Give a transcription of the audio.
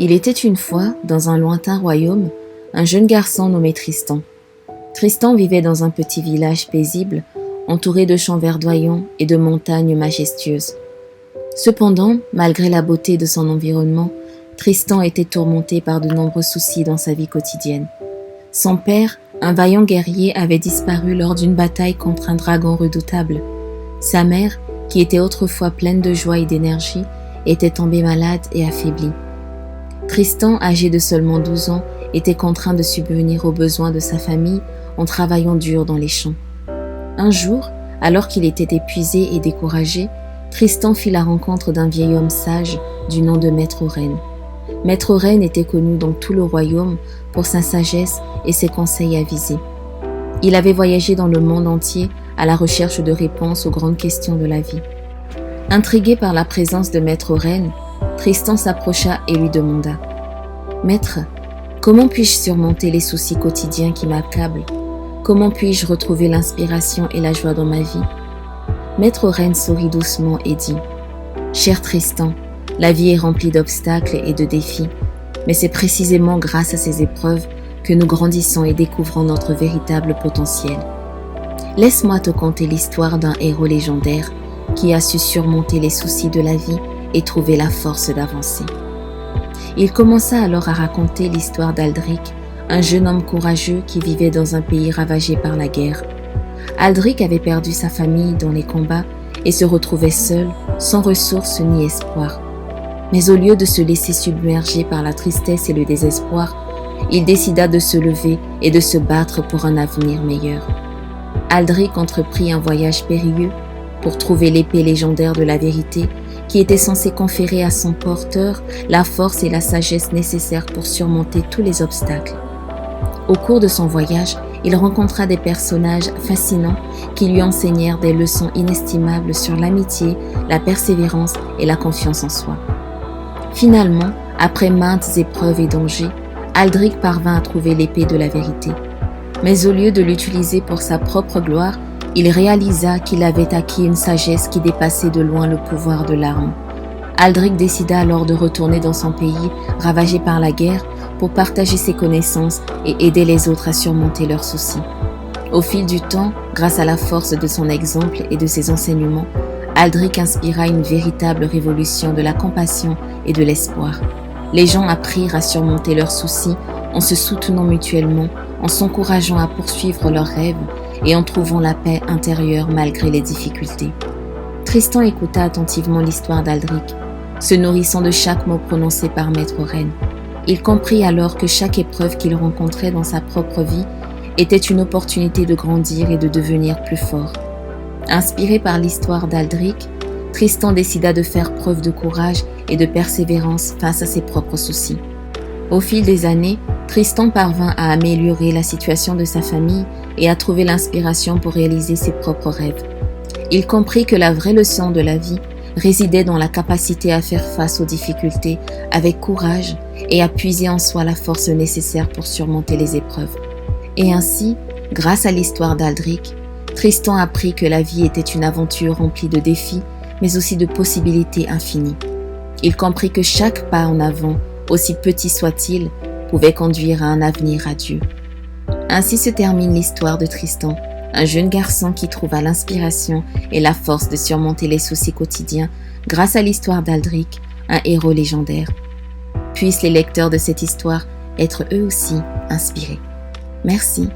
Il était une fois, dans un lointain royaume, un jeune garçon nommé Tristan. Tristan vivait dans un petit village paisible, entouré de champs verdoyants et de montagnes majestueuses. Cependant, malgré la beauté de son environnement, Tristan était tourmenté par de nombreux soucis dans sa vie quotidienne. Son père, un vaillant guerrier, avait disparu lors d'une bataille contre un dragon redoutable. Sa mère, qui était autrefois pleine de joie et d'énergie, était tombée malade et affaiblie. Tristan, âgé de seulement 12 ans, était contraint de subvenir aux besoins de sa famille en travaillant dur dans les champs. Un jour, alors qu'il était épuisé et découragé, Tristan fit la rencontre d'un vieil homme sage du nom de Maître Oren. Maître Oren était connu dans tout le royaume pour sa sagesse et ses conseils avisés. Il avait voyagé dans le monde entier à la recherche de réponses aux grandes questions de la vie. Intrigué par la présence de Maître Oren, Tristan s'approcha et lui demanda « Maître, comment puis-je surmonter les soucis quotidiens qui m'accablent? Comment puis-je retrouver l'inspiration et la joie dans ma vie ?» Maître Oren sourit doucement et dit « Cher Tristan, la vie est remplie d'obstacles et de défis, mais c'est précisément grâce à ces épreuves que nous grandissons et découvrons notre véritable potentiel. Laisse-moi te conter l'histoire d'un héros légendaire qui a su surmonter les soucis de la vie et trouver la force d'avancer. » Il commença alors à raconter l'histoire d'Aldric, un jeune homme courageux qui vivait dans un pays ravagé par la guerre. Aldric avait perdu sa famille dans les combats et se retrouvait seul, sans ressources ni espoir. Mais au lieu de se laisser submerger par la tristesse et le désespoir, il décida de se lever et de se battre pour un avenir meilleur. Aldric entreprit un voyage périlleux pour trouver l'épée légendaire de la vérité qui était censée conférer à son porteur la force et la sagesse nécessaires pour surmonter tous les obstacles. Au cours de son voyage, il rencontra des personnages fascinants qui lui enseignèrent des leçons inestimables sur l'amitié, la persévérance et la confiance en soi. Finalement, après maintes épreuves et dangers, Aldric parvint à trouver l'épée de la vérité. Mais au lieu de l'utiliser pour sa propre gloire, il réalisa qu'il avait acquis une sagesse qui dépassait de loin le pouvoir de l'arme. Aldric décida alors de retourner dans son pays, ravagé par la guerre, pour partager ses connaissances et aider les autres à surmonter leurs soucis. Au fil du temps, grâce à la force de son exemple et de ses enseignements, Aldric inspira une véritable révolution de la compassion et de l'espoir. Les gens apprirent à surmonter leurs soucis en se soutenant mutuellement, en s'encourageant à poursuivre leurs rêves et en trouvant la paix intérieure malgré les difficultés. Tristan écouta attentivement l'histoire d'Aldric, se nourrissant de chaque mot prononcé par Maître Oren. Il comprit alors que chaque épreuve qu'il rencontrait dans sa propre vie était une opportunité de grandir et de devenir plus fort. Inspiré par l'histoire d'Aldric, Tristan décida de faire preuve de courage et de persévérance face à ses propres soucis. Au fil des années, Tristan parvint à améliorer la situation de sa famille et à trouver l'inspiration pour réaliser ses propres rêves. Il comprit que la vraie leçon de la vie résidait dans la capacité à faire face aux difficultés avec courage et à puiser en soi la force nécessaire pour surmonter les épreuves. Et ainsi, grâce à l'histoire d'Aldric, Tristan apprit que la vie était une aventure remplie de défis, mais aussi de possibilités infinies. Il comprit que chaque pas en avant, aussi petit soit-il, pouvait conduire à un avenir radieux. Ainsi se termine l'histoire de Tristan, un jeune garçon qui trouva l'inspiration et la force de surmonter les soucis quotidiens grâce à l'histoire d'Aldric, un héros légendaire. Puissent les lecteurs de cette histoire être eux aussi inspirés. Merci.